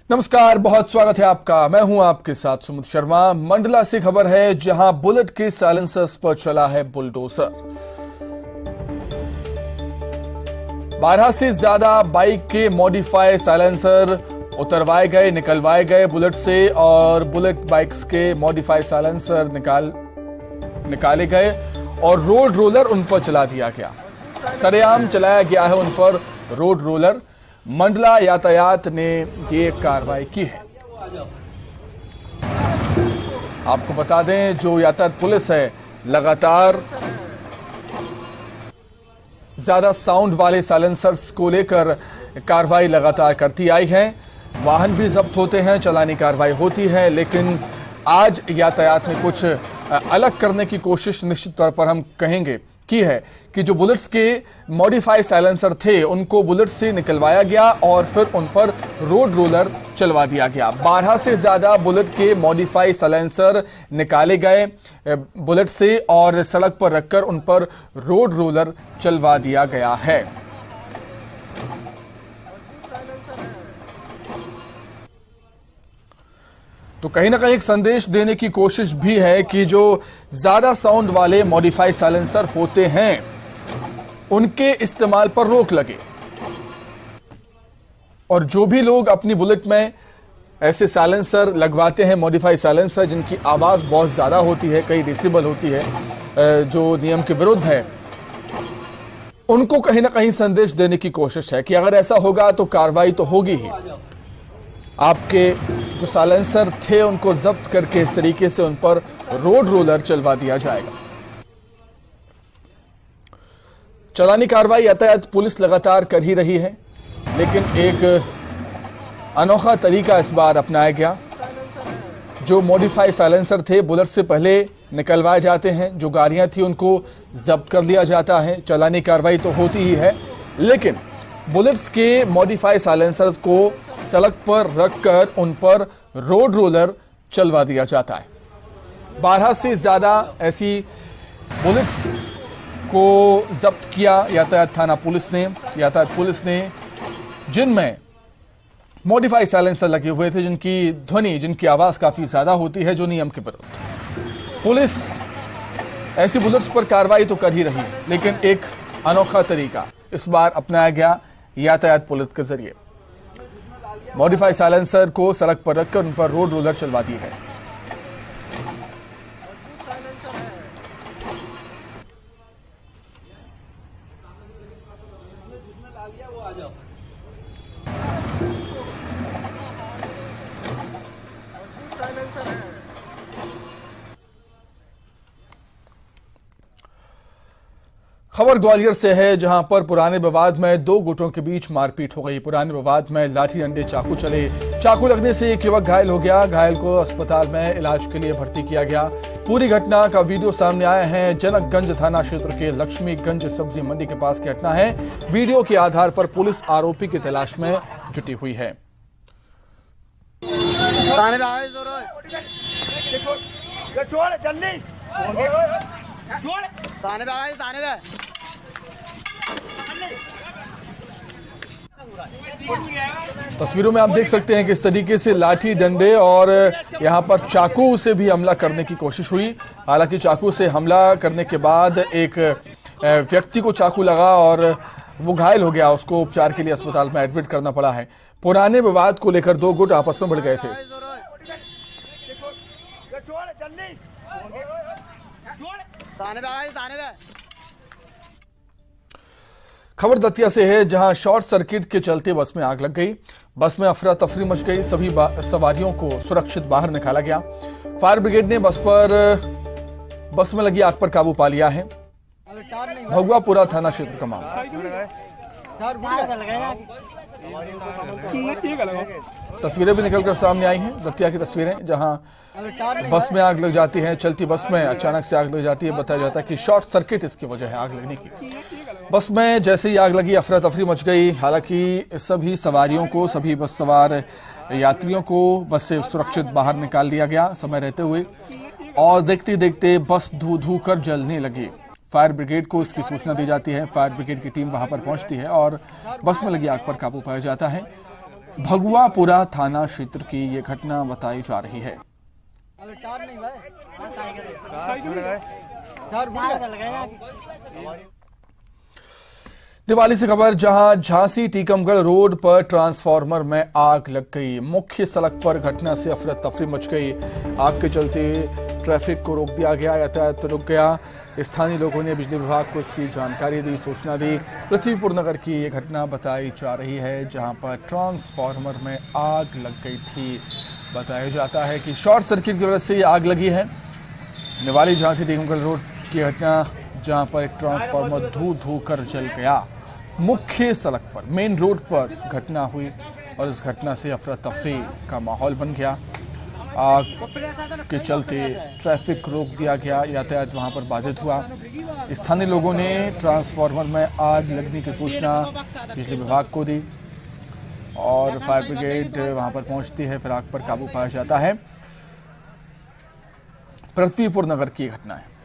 नमस्कार, बहुत स्वागत है आपका। मैं हूं आपके साथ सुमित शर्मा। मंडला से खबर है जहां बुलेट के साइलेंसर्स पर चला है बुलडोजर। 12 से ज्यादा बाइक के मॉडिफाई साइलेंसर उतरवाए गए, निकलवाए गए बुलेट से, और बुलेट बाइक्स के मॉडिफाई साइलेंसर निकाले गए और रोड रोलर उन पर चला दिया गया। सरेआम चलाया गया है उन पर रोड रोलर। मंडला यातायात ने ये कार्रवाई की है। आपको बता दें, जो यातायात पुलिस है लगातार ज्यादा साउंड वाले साइलेंसर्स को लेकर कार्रवाई लगातार करती आई है। वाहन भी जब्त होते हैं, चालानी कार्रवाई होती है, लेकिन आज यातायात ने कुछ अलग करने की कोशिश निश्चित तौर पर हम कहेंगे की है कि जो बुलेट्स के मॉडिफाई साइलेंसर थे उनको बुलेट से निकलवाया गया और फिर उन पर रोड रोलर चलवा दिया गया। 12 से ज्यादा बुलेट के मॉडिफाई साइलेंसर निकाले गए बुलेट से और सड़क पर रखकर उन पर रोड रोलर चलवा दिया गया है। तो कहीं ना कहीं एक संदेश देने की कोशिश भी है कि जो ज्यादा साउंड वाले मॉडिफाई साइलेंसर होते हैं उनके इस्तेमाल पर रोक लगे, और जो भी लोग अपनी बुलेट में ऐसे साइलेंसर लगवाते हैं, मॉडिफाई साइलेंसर जिनकी आवाज बहुत ज्यादा होती है, कई डेसिबल होती है, जो नियम के विरुद्ध है, उनको कहीं ना कहीं संदेश देने की कोशिश है कि अगर ऐसा होगा तो कार्रवाई तो होगी ही। आपके जो साइलेंसर थे उनको जब्त करके इस तरीके से उन पर रोड रोलर चलवा दिया जाएगा। चालानी कार्रवाई यातायात पुलिस लगातार कर ही रही है, लेकिन एक अनोखा तरीका इस बार अपनाया गया। जो मॉडिफाई साइलेंसर थे बुलेट से पहले निकलवाए जाते हैं, जो गाड़ियां थी उनको जब्त कर लिया जाता है। चालानी कार्रवाई तो होती ही है, लेकिन बुलेट्स के मॉडिफाई साइलेंसर्स को सड़क पर रखकर उन पर रोड रोलर चलवा दिया जाता है। 12 से ज्यादा ऐसी बुलेट्स को जब्त किया यातायात थाना पुलिस ने। यातायात पुलिस ने जिनमें मॉडिफाई साइलेंसर लगे हुए थे, जिनकी ध्वनि, जिनकी आवाज काफी ज्यादा होती है, जो नियम के विरुद्ध। पुलिस ऐसी बुलेट्स पर कार्रवाई तो कर ही रही है, लेकिन एक अनोखा तरीका इस बार अपनाया गया यातायात पुलिस के जरिए। मॉडिफाई साइलेंसर को सड़क पर रखकर उन पर रोड रोलर चलवा दिए गए। खबर ग्वालियर से है, जहां पर पुराने विवाद में दो गुटों के बीच मारपीट हो गई। पुराने विवाद में लाठी डंडे चाकू चले। चाकू लगने से एक युवक घायल हो गया। घायल को अस्पताल में इलाज के लिए भर्ती किया गया। पूरी घटना का वीडियो सामने आया है। जनकगंज थाना क्षेत्र के लक्ष्मीगंज सब्जी मंडी के पास की घटना है। वीडियो के आधार पर पुलिस आरोपी की तलाश में जुटी हुई है। तस्वीरों में आप देख सकते हैं किस तरीके से लाठी डंडे और यहां पर चाकू से भी हमला करने की कोशिश हुई। हालांकि चाकू से हमला करने के बाद एक व्यक्ति को चाकू लगा और वो घायल हो गया। उसको उपचार के लिए अस्पताल में एडमिट करना पड़ा है। पुराने विवाद को लेकर दो गुट आपस में भिड़ गए थे। खबर दतिया से है, जहां शॉर्ट सर्किट के चलते बस में आग लग गई। बस में अफरा तफरी मच गई। सभी सवारियों को सुरक्षित बाहर निकाला गया। फायर ब्रिगेड ने बस में लगी आग पर काबू पा लिया है। भगवापुरा थाना क्षेत्र का मामला। तस्वीरें भी निकलकर सामने आई हैं, दतिया की तस्वीरें, जहां बस में आग लग जाती है। चलती बस में अचानक से आग लग जाती है। बताया जाता है कि शॉर्ट सर्किट इसकी वजह है आग लगने की। बस में जैसे ही आग लगी अफरा तफरी मच गई। हालांकि सभी सवारियों को, सभी बस सवार यात्रियों को बस से सुरक्षित बाहर निकाल लिया गया समय रहते हुए, और देखते देखते बस धू धू कर जलने लगी। फायर ब्रिगेड को इसकी सूचना दी जाती है। फायर ब्रिगेड की टीम वहां पर पहुंचती है और बस में लगी आग पर काबू पाया जाता है। भगवापुरा थाना क्षेत्र की ये घटना बताई जा रही है। दिवाली से खबर, जहां झांसी टीकमगढ़ रोड पर ट्रांसफार्मर में आग लग गई। मुख्य सड़क पर घटना से अफरा तफरी मच गई। आग के चलते ट्रैफिक को रोक दिया गया, यातायात रुक गया। स्थानीय लोगों ने बिजली विभाग को इसकी जानकारी दी, सूचना दी। पृथ्वीपुर नगर की ये घटना बताई जा रही है, जहां पर ट्रांसफार्मर में आग लग गई थी। बताया जाता है कि शॉर्ट सर्किट की वजह से ये आग लगी है। निवाली झांसी टीकमगढ़ रोड की घटना, जहां पर एक ट्रांसफार्मर धू कर जल गया। मुख्य सड़क पर, मेन रोड पर घटना हुई और इस घटना से अफरा तफरी का माहौल बन गया। आग के चलते ट्रैफिक रोक दिया गया, यातायात वहां पर बाधित हुआ। स्थानीय लोगों ने ट्रांसफार्मर में आग लगने की सूचना बिजली विभाग को दी और फायर ब्रिगेड वहां पर पहुंचती है, फिर आग पर काबू पाया जाता है। पृथ्वीपुर नगर की घटना है।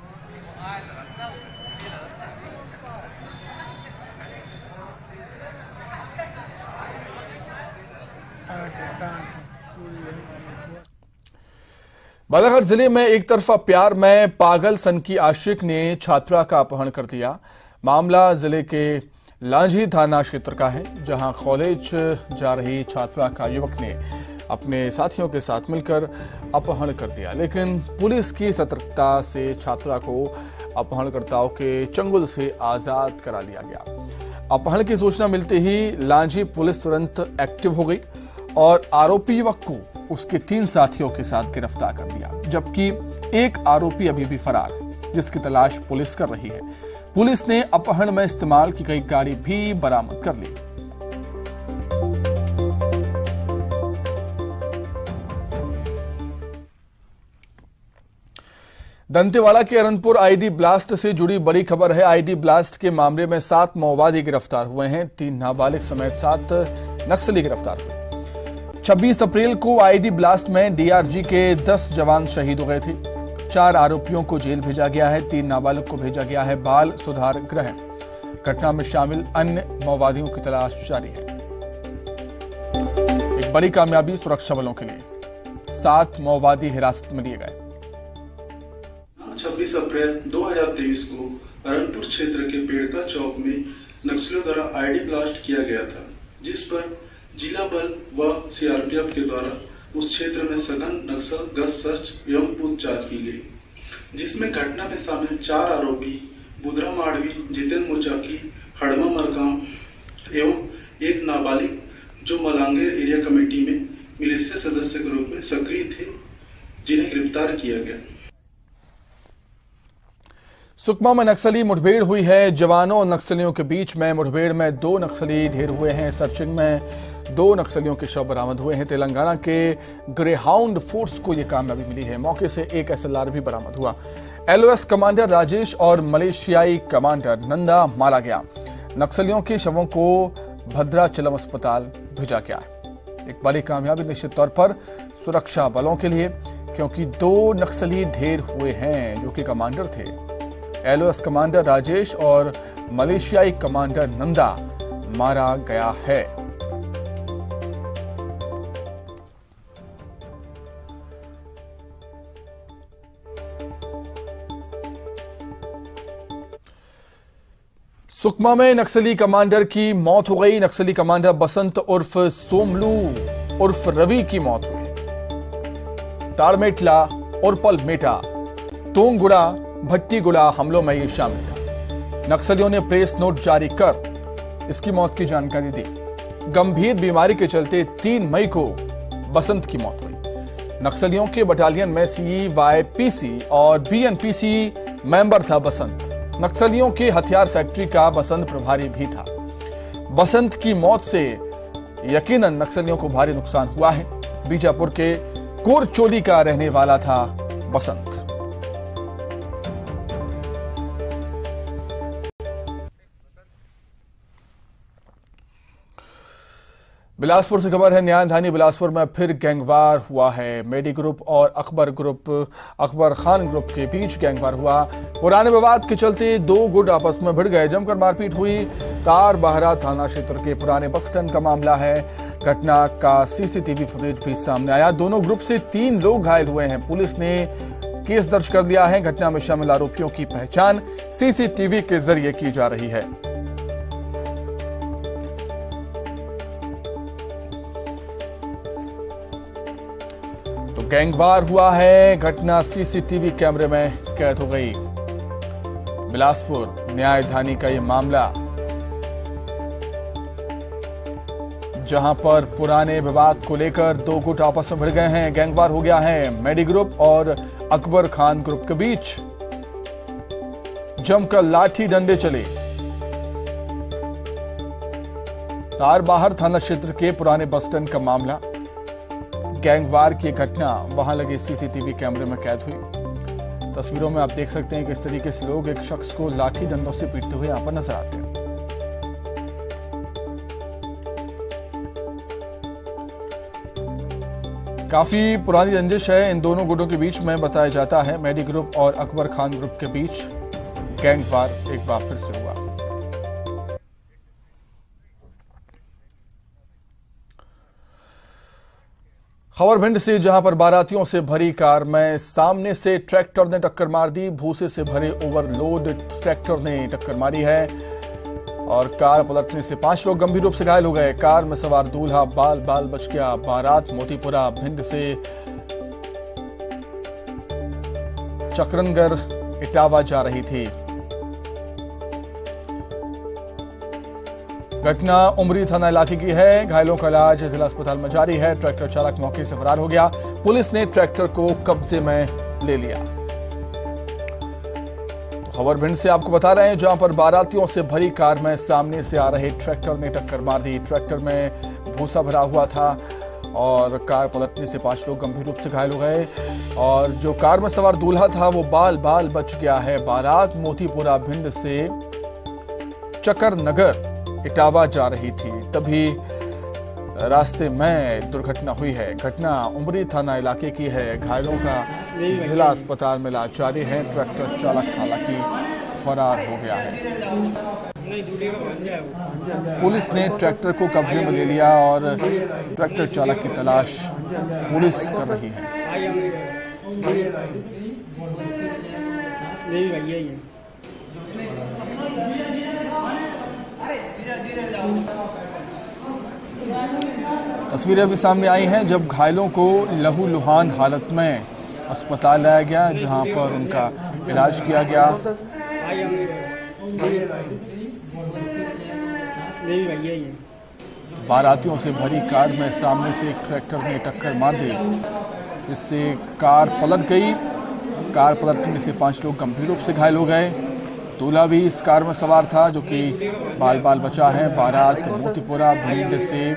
बालाघाट जिले में एक तरफा प्यार में पागल सन की आशिक ने छात्रा का अपहरण कर दिया। मामला जिले के लांझी थाना क्षेत्र का है, जहां कॉलेज जा रही छात्रा का युवक ने अपने साथियों के साथ मिलकर अपहरण कर दिया, लेकिन पुलिस की सतर्कता से छात्रा को अपहरणकर्ताओं के चंगुल से आजाद करा लिया गया। अपहरण की सूचना मिलते ही लांझी पुलिस तुरंत एक्टिव हो गई और आरोपी युवक को उसके 3 साथियों के साथ गिरफ्तार कर लिया, जबकि एक आरोपी अभी भी फरार है, जिसकी तलाश पुलिस कर रही है। पुलिस ने अपहरण में इस्तेमाल की गई गाड़ी भी बरामद कर ली। दंतेवाड़ा के अरनपुर आईडी ब्लास्ट से जुड़ी बड़ी खबर है। आईडी ब्लास्ट के मामले में 7 माओवादी गिरफ्तार हुए हैं। 3 नाबालिग समेत 7 नक्सली गिरफ्तार हुए। 26 अप्रैल को आईडी ब्लास्ट में डीआरजी के 10 जवान शहीद हो गए थे। 4 आरोपियों को जेल भेजा गया है, 3 नाबालिग को भेजा गया है बाल सुधार गृह। घटना में शामिल अन्य माओवादियों की तलाश जारी है। एक बड़ी कामयाबी सुरक्षा बलों के लिए, 7 माओवादी हिरासत में लिए गए। 26 अप्रैल 2023 को अरनपुर क्षेत्र के पेड़का चौक में नक्सलियों द्वारा आईडी ब्लास्ट किया गया था, जिस पर जिला बल व सीआरपीएफ के द्वारा उस क्षेत्र में सघन नक्सल गश्त सर्च एवं पूछताछ की गई, जिसमें घटना में शामिल 4 आरोपी बुधरा माड़वी, जितेंद्र मुचाकी, हड़मा मरकाम एवं एक नाबालिग जो मलांगेर एरिया कमेटी में मिलिशिया सदस्य के रूप में सक्रिय थे, जिन्हें गिरफ्तार किया गया। सुकमा में नक्सली मुठभेड़ हुई है। जवानों और नक्सलियों के बीच में मुठभेड़ में 2 नक्सली ढेर हुए हैं। सर्चिंग में 2 नक्सलियों के शव बरामद हुए हैं। तेलंगाना के ग्रेहाउंड फोर्स को यह कामयाबी मिली है। मौके से एक एसएलआर भी बरामद हुआ। एलओएस कमांडर राजेश और मलेशियाई कमांडर नंदा मारा गया। नक्सलियों के शवों को भद्राचलम अस्पताल भेजा गया। एक बड़ी कामयाबी निश्चित तौर पर सुरक्षा बलों के लिए, क्योंकि 2 नक्सली ढेर हुए हैं जो कि कमांडर थे। एलओएस कमांडर राजेश और मलेशियाई कमांडर नंदा मारा गया है। सुकमा में नक्सली कमांडर की मौत हो गई। नक्सली कमांडर बसंत उर्फ सोमलू उर्फ रवि की मौत हुई। ताड़मेटला, उर्पल मेटा, तोंगुड़ा, भट्टीगुड़ा हमलों में ये शामिल था। नक्सलियों ने प्रेस नोट जारी कर इसकी मौत की जानकारी दी। गंभीर बीमारी के चलते 3 मई को बसंत की मौत हुई। नक्सलियों के बटालियन में CYPC और BNPC मेंबर था बसंत। नक्सलियों के हथियार फैक्ट्री का बसंत प्रभारी भी था। बसंत की मौत से यकीनन नक्सलियों को भारी नुकसान हुआ है। बीजापुर के कोरचोली का रहने वाला था बसंत। बिलासपुर से खबर है। न्यायधानी बिलासपुर में फिर गैंगवार हुआ है। मेडी ग्रुप और अकबर खान ग्रुप के बीच गैंगवार हुआ। पुराने विवाद के चलते 2 गुट आपस में भिड़ गए। जमकर मारपीट हुई। तार बहरा थाना क्षेत्र के पुराने बस स्टैंड का मामला है। घटना का सीसीटीवी फुटेज भी सामने आया। दोनों ग्रुप से 3 लोग घायल हुए हैं। पुलिस ने केस दर्ज कर दिया है। घटना में शामिल आरोपियों की पहचान सीसीटीवी के जरिए की जा रही है। तो गैंगवार हुआ है, घटना सीसीटीवी कैमरे में कैद हो गई। बिलासपुर न्यायधानी का यह मामला, जहां पर पुराने विवाद को लेकर 2 गुट आपस में भिड़ गए हैं। गैंगवार हो गया है मेडी ग्रुप और अकबर खान ग्रुप के बीच। जमकर लाठी डंडे चले। तारबाहर थाना क्षेत्र के पुराने बस स्टैंड का मामला, गैंगवार की घटना वहां लगे सीसीटीवी कैमरे में कैद हुई। तस्वीरों में आप देख सकते हैं किस तरीके से लोग एक शख्स को लाठी डंडों से पीटते हुए यहां पर नजर आते हैं। काफी पुरानी रंजिश है इन दोनों गुटों के बीच में, बताया जाता है। मेडी ग्रुप और अकबर खान ग्रुप के बीच गैंगवार एक बार फिर से हुआ। खबर भिंड से, जहां पर बारातियों से भरी कार में सामने से ट्रैक्टर ने टक्कर मार दी। भूसे से भरे ओवरलोड ट्रैक्टर ने टक्कर मारी है और कार पलटने से 5 लोग गंभीर रूप से घायल हो गए। कार में सवार दूल्हा बाल बाल बच गया। बारात मोतीपुरा भिंड से चक्रणगढ़ इटावा जा रही थी। घटना उमरी थाना इलाके की है। घायलों का इलाज जिला अस्पताल में जारी है। ट्रैक्टर चालक मौके से फरार हो गया। पुलिस ने ट्रैक्टर को कब्जे में ले लिया। तो खबर भिंड से आपको बता रहे हैं, जहां पर बारातियों से भरी कार में सामने से आ रहे ट्रैक्टर ने टक्कर मार दी। ट्रैक्टर में भूसा भरा हुआ था और कार पलटने से 5 लोग गंभीर रूप से घायल हो गए और जो कार में सवार दूल्हा था वो बाल बाल बच गया है। बारात मोतीपुरा भिंड से चक्रणगढ़ इटावा जा रही थी, तभी रास्ते में दुर्घटना हुई है। घटना उमरी थाना इलाके की है। घायलों का जिला अस्पताल में इलाज जारी है। ट्रैक्टर चालक हालांकि फरार हो गया है। पुलिस ने ट्रैक्टर को कब्जे में ले लिया और ट्रैक्टर चालक की तलाश पुलिस कर रही है। तस्वीरें भी सामने आई हैं जब घायलों को लहूलुहान हालत में अस्पताल लाया गया, जहां पर उनका इलाज किया गया। बारातियों से भरी कार में सामने से एक ट्रैक्टर ने टक्कर मार दी, जिससे कार पलट गई। कार पलटने से 5 लोग गंभीर रूप से घायल हो गए। दूल्हा भी इस कार में सवार था, जो कि बाल बाल बचा है। बारात मोतीपुरा भिंड से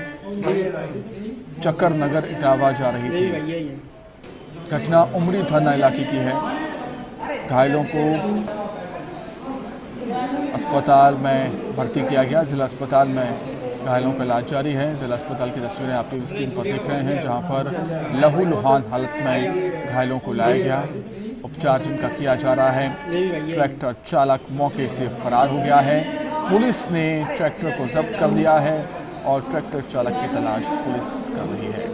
चक्रणगढ़ इटावा जा रही थी। घटना उमरी थाना इलाके की है। घायलों को अस्पताल में भर्ती किया गया। जिला अस्पताल में घायलों का इलाज जारी है। जिला अस्पताल की तस्वीरें आप टीवी स्क्रीन पर देख रहे हैं, जहां पर लहूलुहान हालत में घायलों को लाया गया। उपचार जिनका किया जा रहा है। ट्रैक्टर चालक मौके से फरार हो गया है। पुलिस ने ट्रैक्टर को जब्त कर लिया है और ट्रैक्टर चालक की तलाश पुलिस कर रही है।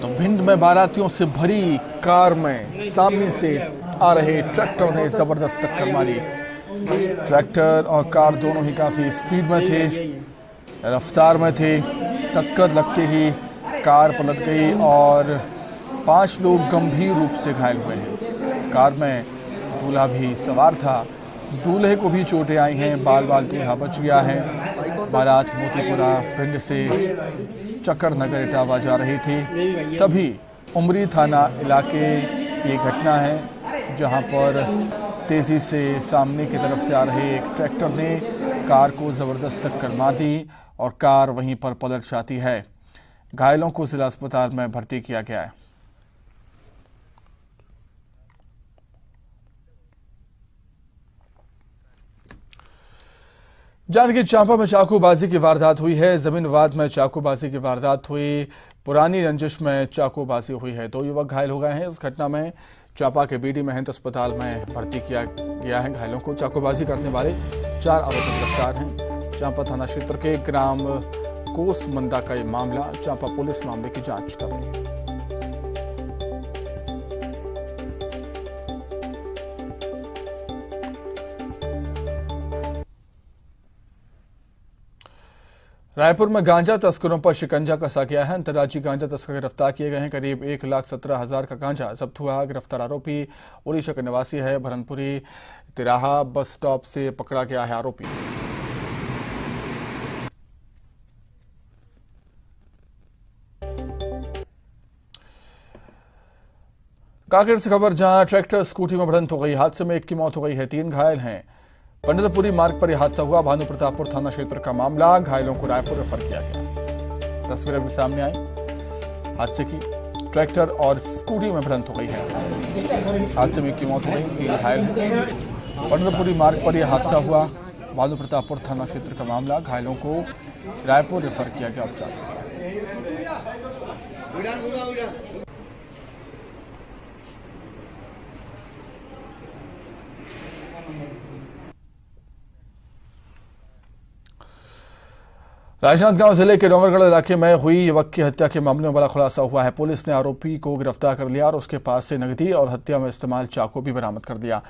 तो भिंड में बारातियों से भरी कार में सामने से आ रहे ट्रैक्टर ने जबरदस्त टक्कर मारी। ट्रैक्टर और कार दोनों ही काफी स्पीड में थे, रफ्तार में थे। टक्कर लगते ही कार पलट गई और 5 लोग गंभीर रूप से घायल हुए हैं। कार में दूल्हा भी सवार था। दूल्हे को भी चोटें आई हैं। बाल बाल दूल्हा बच गया है। बारात मोतीपुरा भिंड से चक्रणगढ़ इटावा जा रही थी, तभी उमरी थाना इलाके की घटना है, जहां पर तेजी से सामने की तरफ से आ रहे एक ट्रैक्टर ने कार को जबरदस्त टक्कर मार दी और कार वहीं पर पलट जाती है। घायलों को जिला अस्पताल में भर्ती किया गया है। जांजगीर चांपा में चाकूबाजी की वारदात हुई है। जमीन विवाद में चाकूबाजी की वारदात हुई। पुरानी रंजिश में चाकूबाजी हुई है। 2 युवक घायल हो गए हैं। इस घटना में चांपा के बीडी महंत अस्पताल में भर्ती किया गया है। घायलों को चाकूबाजी करने वाले 4 आरोपी गिरफ्तार हैं। चांपा थाना क्षेत्र के ग्राम कोसमंदा का ये मामला। चांपा पुलिस मामले की जांच कर रही है। रायपुर में गांजा तस्करों पर शिकंजा कसा गया है। अंतर्राज्यीय गांजा तस्कर गिरफ्तार किए गए हैं। करीब 1,17,000 का गांजा जब्त हुआ। गिरफ्तार आरोपी उड़ीसा का निवासी है। भरनपुरी तिराहा बस स्टॉप से पकड़ा गया है आरोपी। कांकेर से खबर, जहां ट्रैक्टर स्कूटी में भिड़ंत हो गई। हादसे में 1 की मौत हो गई है, 3 घायल हैं। पंडितपुरी मार्ग पर यह हादसा हुआ। भानु प्रतापपुर थाना क्षेत्र का मामला। घायलों को रायपुर रेफर किया गया। तस्वीरें भी सामने आई हादसे की। ट्रैक्टर और स्कूटी में भिड़ंत हो गई है। हादसे में 1 की मौत हो गई, 3 घायल हैं। पंडितपुरी मार्ग पर यह हादसा हुआ। भानु प्रतापपुर थाना क्षेत्र का मामला। घायलों को रायपुर रेफर किया गया उपचार के लिए। राजनांदगांव जिले के डोंगरगढ़ इलाके में हुई युवक की हत्या के मामले में बड़ा खुलासा हुआ है। पुलिस ने आरोपी को गिरफ्तार कर लिया और उसके पास से नकदी और हत्या में इस्तेमाल चाकू भी बरामद कर दिया।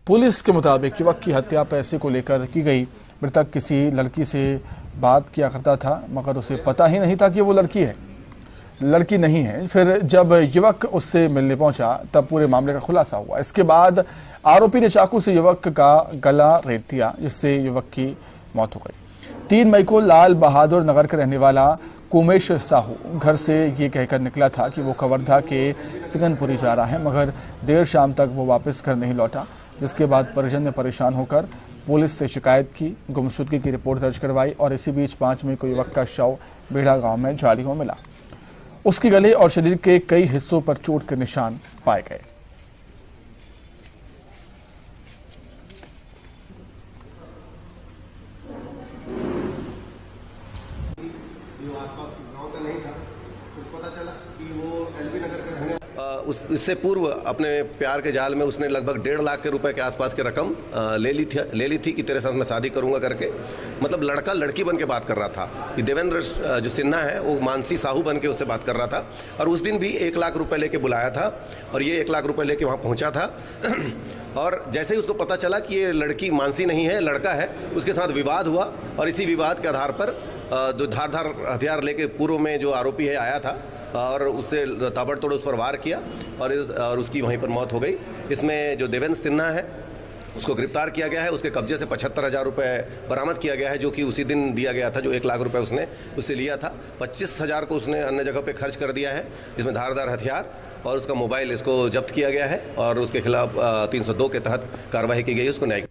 पुलिस के मुताबिक युवक की हत्या पैसे को लेकर की गई। मृतक किसी लड़की से बात किया करता था, मगर उसे पता ही नहीं था कि वो लड़की नहीं है। फिर जब युवक उससे मिलने पहुंचा तब पूरे मामले का खुलासा हुआ। इसके बाद आरोपी ने चाकू से युवक का गला रेत दिया, जिससे युवक की मौत हो गई। 3 मई को लाल बहादुर नगर का रहने वाला कुमेश साहू घर से ये कहकर निकला था कि वो कवर्धा के सिकंदपुरी जा रहा है, मगर देर शाम तक वो वापस घर नहीं लौटा। जिसके बाद परिजन ने परेशान होकर पुलिस से शिकायत की, गुमशुदगी की रिपोर्ट दर्ज करवाई और इसी बीच 5 मई को युवक का शव बेड़ा गांव में झाड़ियों में मिला। उसके गले और शरीर के कई हिस्सों पर चोट के निशान पाए गए। इससे पूर्व अपने प्यार के जाल में उसने लगभग 1.5 लाख के रुपए के आसपास की रकम ले ली थी कि तेरे साथ मैं शादी करूंगा करके। मतलब लड़का लड़की बन के बात कर रहा था कि देवेंद्र जो सिन्हा है वो मानसी साहू बन के उससे बात कर रहा था। और उस दिन भी 1 लाख रुपए लेके बुलाया था और ये 1 लाख रुपए लेके वहाँ पहुँचा था। और जैसे ही उसको पता चला कि ये लड़की मानसी नहीं है, लड़का है, उसके साथ विवाद हुआ और इसी विवाद के आधार पर जो धारदार हथियार लेके पूर्व में जो आरोपी है आया था और उससे ताबड़तोड़ उस पर वार किया और उसकी वहीं पर मौत हो गई। इसमें जो देवेंद्र सिन्हा है उसको गिरफ्तार किया गया है। उसके कब्जे से 75,000 रुपये बरामद किया गया है, जो कि उसी दिन दिया गया था। जो 1 लाख रुपए उसने उससे लिया था, 25,000 को उसने अन्य जगह पे खर्च कर दिया है, जिसमें धारदार हथियार और उसका मोबाइल इसको जब्त किया गया है और उसके खिलाफ 302 के तहत कार्रवाई की गई है। उसको न्यायिक।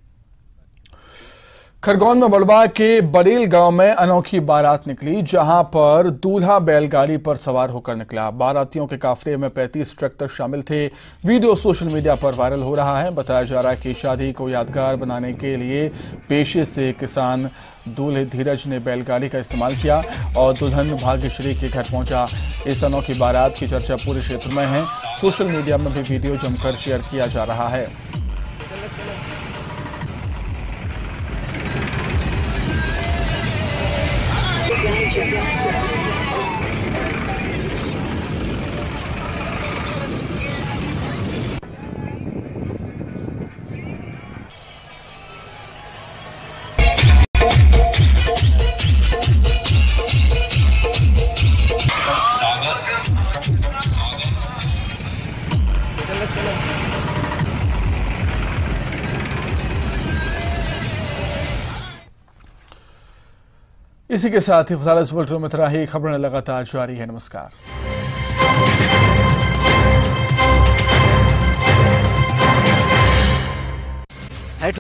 खरगोन में बड़वा के बड़ेल गांव में अनोखी बारात निकली, जहां पर दूल्हा बैलगाड़ी पर सवार होकर निकला। बारातियों के काफिले में 35 ट्रैक्टर शामिल थे। वीडियो सोशल मीडिया पर वायरल हो रहा है। बताया जा रहा है कि शादी को यादगार बनाने के लिए पेशे से किसान दूल्हे धीरज ने बैलगाड़ी का इस्तेमाल किया और दुल्हन भाग्यश्री के घर पहुंचा। इस अनोखी बारात की चर्चा पूरे क्षेत्र में है। सोशल मीडिया में भी वीडियो जमकर शेयर किया जा रहा है। इसी के साथ ही फिलहाल इस बुलेटिन में इतना ही। खबरें लगातार जारी है। नमस्कार।